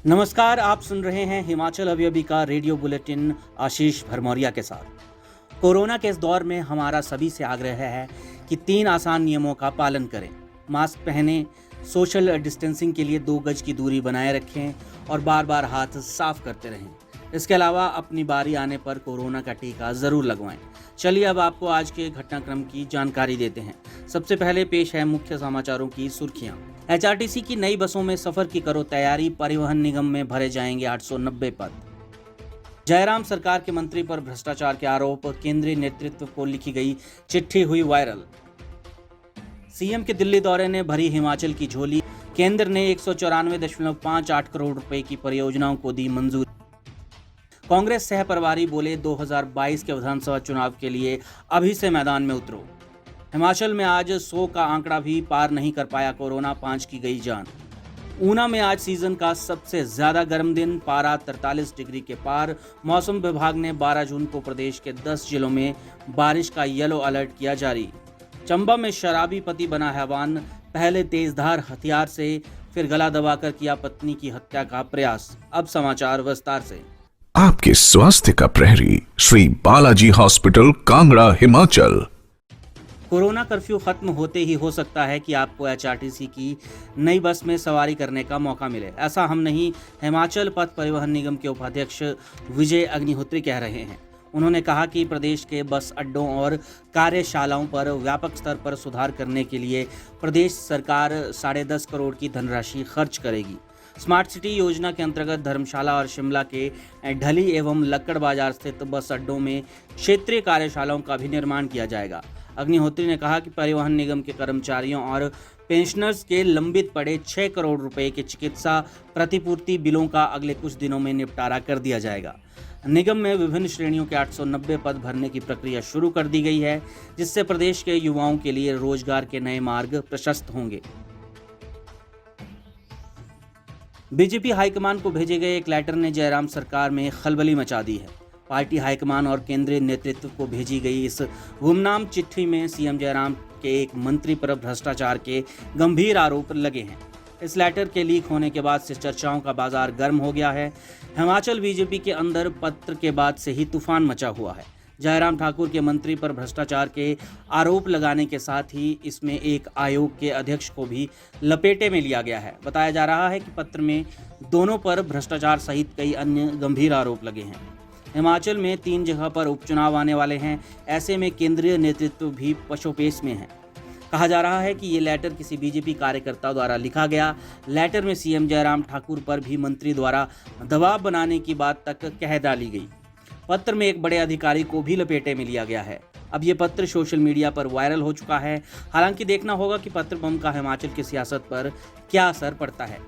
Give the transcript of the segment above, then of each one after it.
नमस्कार, आप सुन रहे हैं हिमाचल अभी का रेडियो बुलेटिन आशीष भरमौरिया के साथ। कोरोना के इस दौर में हमारा सभी से आग्रह है कि 3 आसान नियमों का पालन करें। मास्क पहनें, सोशल डिस्टेंसिंग के लिए 2 गज की दूरी बनाए रखें और बार बार हाथ साफ करते रहें। इसके अलावा अपनी बारी आने पर कोरोना का टीका ज़रूर लगवाएं। चलिए अब आपको आज के घटनाक्रम की जानकारी देते हैं। सबसे पहले पेश है मुख्य समाचारों की सुर्खियां। एचआरटीसी की नई बसों में सफर की करो तैयारी, परिवहन निगम में भरे जाएंगे 890 पद। जयराम सरकार के मंत्री पर भ्रष्टाचार के आरोप, केंद्रीय नेतृत्व को लिखी गई चिट्ठी हुई वायरल। सीएम के दिल्ली दौरे ने भरी हिमाचल की झोली, केंद्र ने 194.58 करोड़ रुपए की परियोजनाओं को दी मंजूरी। कांग्रेस सह प्रभारी बोले 2022 के विधानसभा चुनाव के लिए अभी से मैदान में उतरो। हिमाचल में आज 100 का आंकड़ा भी पार नहीं कर पाया कोरोना, 5 की गई जान। ऊना में आज सीजन का सबसे ज्यादा गर्म दिन, पारा 43 डिग्री के पार। मौसम विभाग ने 12 जून को प्रदेश के 10 जिलों में बारिश का येलो अलर्ट किया जारी। चंबा में शराबी पति बना हैवान, पहले तेजधार हथियार से फिर गला दबाकर किया पत्नी की हत्या का प्रयास। अब समाचार विस्तार से। आपके स्वास्थ्य का प्रहरी Shri Balaji hospital, Kangra, Himachal. Corona curfew खत्म होते ही हो सकता है कि आपको एचआरटीसी की नई बस में सवारी करने का मौका मिले। ऐसा हम नहीं, हिमाचल पथ परिवहन निगम के उपाध्यक्ष विजय अग्निहोत्री कह रहे हैं। उन्होंने कहा कि प्रदेश के बस अड्डों और कार्यशालाओं पर व्यापक स्तर पर सुधार करने के लिए प्रदेश सरकार 10.5 करोड़ की धनराशि खर्च करेगी। स्मार्ट सिटी योजना के अंतर्गत धर्मशाला और शिमला के ढली एवं लक्कड़ बाजार स्थित बस अड्डों में क्षेत्रीय कार्यशालाओं का भी निर्माण किया जाएगा। अग्निहोत्री ने कहा कि परिवहन निगम के कर्मचारियों और पेंशनर्स के लंबित पड़े 6 करोड़ रुपए के चिकित्सा प्रतिपूर्ति बिलों का अगले कुछ दिनों में निपटारा कर दिया जाएगा। निगम में विभिन्न श्रेणियों के 890 पद भरने की प्रक्रिया शुरू कर दी गई है, जिससे प्रदेश के युवाओं के लिए रोजगार के नए मार्ग प्रशस्त होंगे। बीजेपी हाईकमान को भेजे गए एक लेटर ने जयराम सरकार में खलबली मचा दी है। पार्टी हाईकमान और केंद्रीय नेतृत्व को भेजी गई इस गुमनाम चिट्ठी में सीएम जयराम के एक मंत्री पर भ्रष्टाचार के गंभीर आरोप लगे हैं। इस लेटर के लीक होने के बाद से चर्चाओं का बाजार गर्म हो गया है। हिमाचल बीजेपी के अंदर पत्र के बाद से ही तूफान मचा हुआ है। जयराम ठाकुर के मंत्री पर भ्रष्टाचार के आरोप लगाने के साथ ही इसमें एक आयोग के अध्यक्ष को भी लपेटे में लिया गया है। बताया जा रहा है कि पत्र में दोनों पर भ्रष्टाचार सहित कई अन्य गंभीर आरोप लगे हैं। हिमाचल में 3 जगह पर उपचुनाव आने वाले हैं। ऐसे में केंद्रीय नेतृत्व भी पशोपेश में है। कहा जा रहा है कि ये लेटर किसी बीजेपी कार्यकर्ता द्वारा लिखा गया। लेटर में सीएम जयराम ठाकुर पर भी मंत्री द्वारा दबाव बनाने की बात तक कह डाली गई। पत्र में एक बड़े अधिकारी को भी लपेटे में लिया गया है। अब ये पत्र सोशल मीडिया पर वायरल हो चुका है। हालांकि देखना होगा कि पत्र बम का हिमाचल की सियासत पर क्या असर पड़ता है।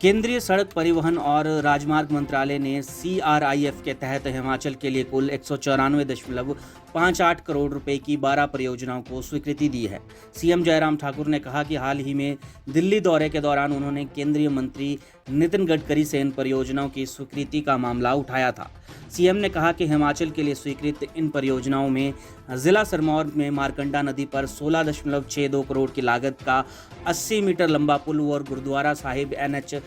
केंद्रीय सड़क परिवहन और राजमार्ग मंत्रालय ने CRIF के तहत हिमाचल के लिए कुल 194.58 करोड़ रुपए की 12 परियोजनाओं को स्वीकृति दी है। सीएम जयराम ठाकुर ने कहा कि हाल ही में दिल्ली दौरे के दौरान उन्होंने केंद्रीय मंत्री नितिन गडकरी से इन परियोजनाओं की स्वीकृति का मामला उठाया था। सीएम ने कहा कि हिमाचल के लिए स्वीकृत इन परियोजनाओं में जिला सिरमौर में मारकंडा नदी पर 16.62 करोड़ की लागत का 80 मीटर लंबा पुल और गुरुद्वारा साहिब NH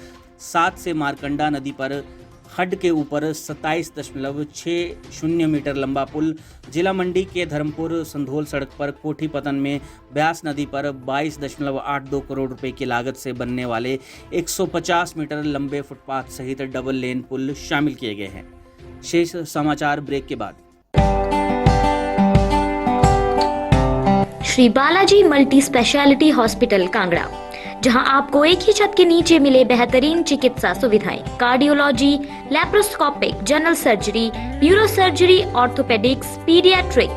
7 से मारकंडा नदी पर खड्ड के ऊपर 27.60 मीटर लंबा पुल, जिला मंडी के धर्मपुर संधोल सड़क पर कोठी पतन में ब्यास नदी पर 22.82 करोड़ रुपए की लागत से बनने वाले 150 मीटर लंबे फुटपाथ सहित डबल लेन पुल शामिल किए गए हैं। शेष समाचार ब्रेक के बाद। Shri Balaji multi speciality hospital, Kangra, जहां आपको एक ही छत के नीचे मिले बेहतरीन चिकित्सा सुविधाएं, cardiology, laparoscopic, general surgery, neuro surgery, orthopaedics, paediatric,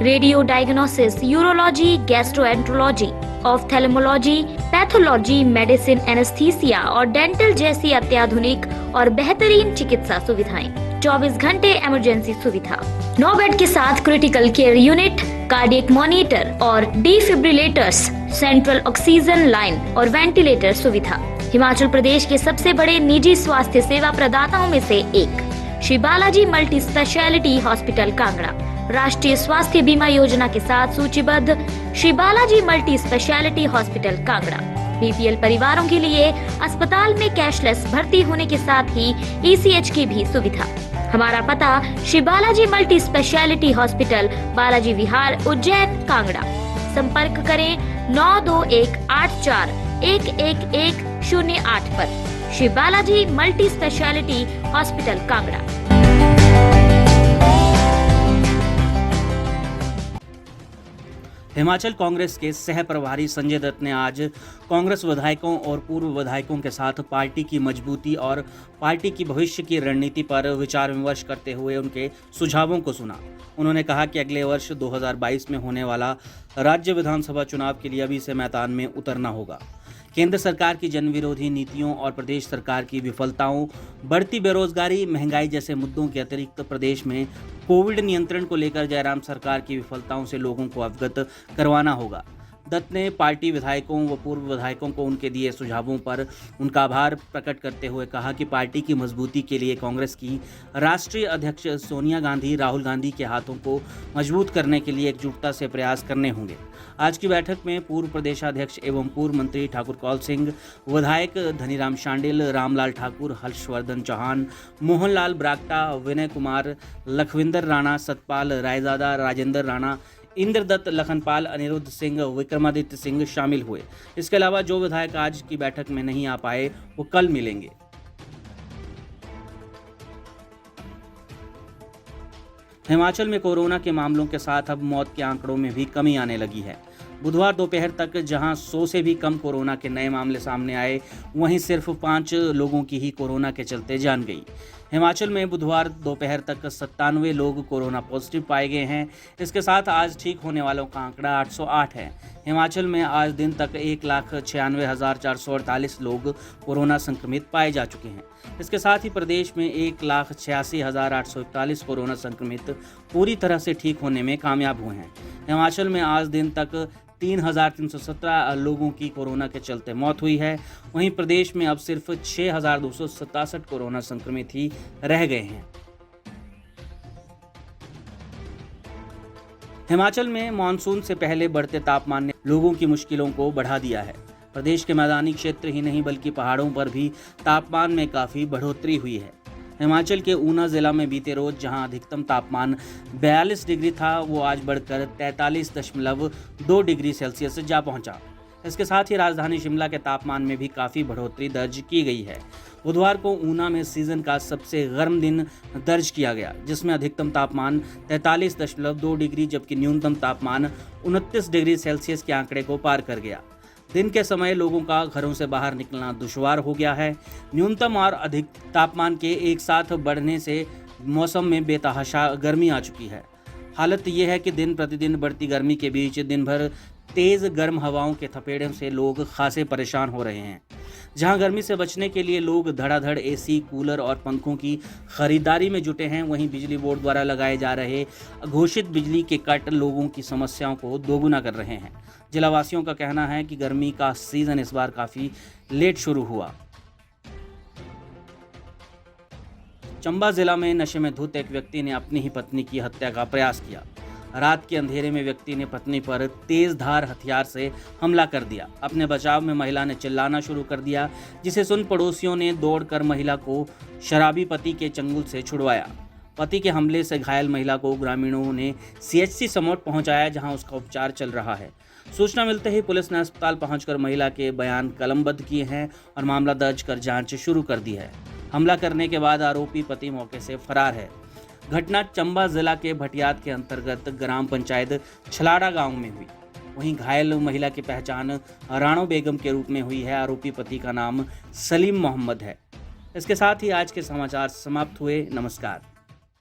radio diagnosis, urology, gastroenterology, ophthalmology, pathology, medicine, anaesthesia और डेंटल जैसी अत्याधुनिक और बेहतरीन चिकित्सा सुविधाएं, 24 घंटे इमरजेंसी सुविधा, 9 बेड के साथ critical care unit, cardiac monitor और डिफिब्रिलेटर्स, सेंट्रल ऑक्सीजन लाइन और वेंटिलेटर सुविधा। हिमाचल प्रदेश के सबसे बड़े निजी स्वास्थ्य सेवा प्रदाताओं में से एक Shri Balaji multi speciality hospital, Kangra, राष्ट्रीय स्वास्थ्य बीमा योजना के साथ सूचीबद्ध Shri Balaji multi speciality hospital, Kangra. BPL परिवारों के लिए अस्पताल में कैशलेस भर्ती होने के साथ ही ईसीएच की भी सुविधा। हमारा पता Shri Balaji multi speciality hospital, Balaji Vihar, Ujjain, Kangra. संपर्क करें 9218411108 पर। Shri Balaji multi speciality hospital, Kangra. Himachal Congress के सह प्रभारी संजय दत्त ने आज कांग्रेस विधायकों और पूर्व विधायकों के साथ पार्टी की मजबूती और पार्टी की भविष्य की रणनीति पर विचार विमर्श करते हुए उनके सुझावों को सुना। उन्होंने कहा कि अगले वर्ष 2022 में होने वाला राज्य विधानसभा चुनाव के लिए अभी से मैदान में उतरना होगा। केंद्र सरकार की जनविरोधी नीतियों और प्रदेश सरकार की विफलताओं, बढ़ती बेरोजगारी, महंगाई जैसे मुद्दों के अतिरिक्त प्रदेश में कोविड नियंत्रण को लेकर जयराम सरकार की विफलताओं से लोगों को अवगत करवाना होगा। दत्त ने पार्टी विधायकों व पूर्व विधायकों को उनके दिए सुझावों पर उनका आभार प्रकट करते हुए कहा कि पार्टी की मजबूती के लिए कांग्रेस की राष्ट्रीय अध्यक्ष सोनिया गांधी, राहुल गांधी के हाथों को मजबूत करने के लिए एकजुटता से प्रयास करने होंगे। आज की बैठक में पूर्व प्रदेशाध्यक्ष एवं पूर्व मंत्री ठाकुर कौल सिंह, विधायक धनीराम शांडिल, रामलाल ठाकुर, हर्षवर्धन चौहान, मोहनलाल ब्राक्टा, विनय कुमार, लखविंदर राणा, सतपाल रायजादा, राजेंद्र राणा, इंद्रदत्त लखनपाल, अनिरुद्ध सिंह, विक्रमादित्य सिंह शामिल हुए। इसके अलावा जो विधायक आज की बैठक में नहीं आ पाए वो कल मिलेंगे। हिमाचल में कोरोना के मामलों के साथ अब मौत के आंकड़ों में भी कमी आने लगी है। बुधवार दोपहर तक जहां 100 से भी कम कोरोना के नए मामले सामने आए, वहीं सिर्फ 5 लोगों की ही कोरोना के चलते जान गई। हिमाचल में बुधवार दोपहर तक 97 लोग कोरोना पॉजिटिव पाए गए हैं। इसके साथ आज ठीक होने वालों का आंकड़ा 808 है। हिमाचल में आज दिन तक 1,96,448 लोग कोरोना संक्रमित पाए जा चुके हैं। इसके साथ ही प्रदेश में 1,86,841 कोरोना संक्रमित पूरी तरह से ठीक होने में कामयाब हुए हैं। हिमाचल में आज दिन तक 3,317 लोगों की कोरोना के चलते मौत हुई है। वहीं प्रदेश में अब सिर्फ 6,267 कोरोना संक्रमित ही रह गए हैं। हिमाचल में मानसून से पहले बढ़ते तापमान ने लोगों की मुश्किलों को बढ़ा दिया है। प्रदेश के मैदानी क्षेत्र ही नहीं बल्कि पहाड़ों पर भी तापमान में काफ़ी बढ़ोतरी हुई है। हिमाचल के ऊना जिला में बीते रोज जहां अधिकतम तापमान 42 डिग्री था, वो आज बढ़कर 43.2 डिग्री सेल्सियस जा पहुंचा। इसके साथ ही राजधानी शिमला के तापमान में भी काफ़ी बढ़ोतरी दर्ज की गई है। बुधवार को ऊना में सीजन का सबसे गर्म दिन दर्ज किया गया, जिसमें अधिकतम तापमान 43.2 डिग्री जबकि न्यूनतम तापमान 29 डिग्री सेल्सियस के आंकड़े को पार कर गया। दिन के समय लोगों का घरों से बाहर निकलना दुश्वार हो गया है। न्यूनतम और अधिक तापमान के एक साथ बढ़ने से मौसम में बेतहाशा गर्मी आ चुकी है। हालत यह है कि दिन प्रतिदिन बढ़ती गर्मी के बीच दिन भर तेज़ गर्म हवाओं के थपेड़ों से लोग खासे परेशान हो रहे हैं। जहां गर्मी से बचने के लिए लोग धड़ाधड़ एसी, कूलर और पंखों की खरीदारी में जुटे हैं, वहीं बिजली बोर्ड द्वारा लगाए जा रहे घोषित बिजली के कट लोगों की समस्याओं को दोगुना कर रहे हैं। जिलावासियों का कहना है कि गर्मी का सीजन इस बार काफ़ी लेट शुरू हुआ। चंबा जिला में नशे में धुत एक व्यक्ति ने अपनी ही पत्नी की हत्या का प्रयास किया। रात के अंधेरे में व्यक्ति ने पत्नी पर तेज धार हथियार से हमला कर दिया। अपने बचाव में महिला ने चिल्लाना शुरू कर दिया, जिसे सुन पड़ोसियों ने दौड़कर महिला को शराबी पति के चंगुल से छुड़वाया। पति के हमले से घायल महिला को ग्रामीणों ने CHC समौट पहुंचाया, जहां उसका उपचार चल रहा है। सूचना मिलते ही पुलिस ने अस्पताल पहुंचकर महिला के बयान कलमबद्ध किए हैं और मामला दर्ज कर जांच शुरू कर दी है। हमला करने के बाद आरोपी पति मौके से फरार है। घटना चंबा जिला के भटियात के अंतर्गत ग्राम पंचायत छलाड़ा गांव में हुई। वहीं घायल महिला की पहचान राणो बेगम के रूप में हुई है। आरोपी पति का नाम सलीम मोहम्मद है। इसके साथ ही आज के समाचार समाप्त हुए। नमस्कार।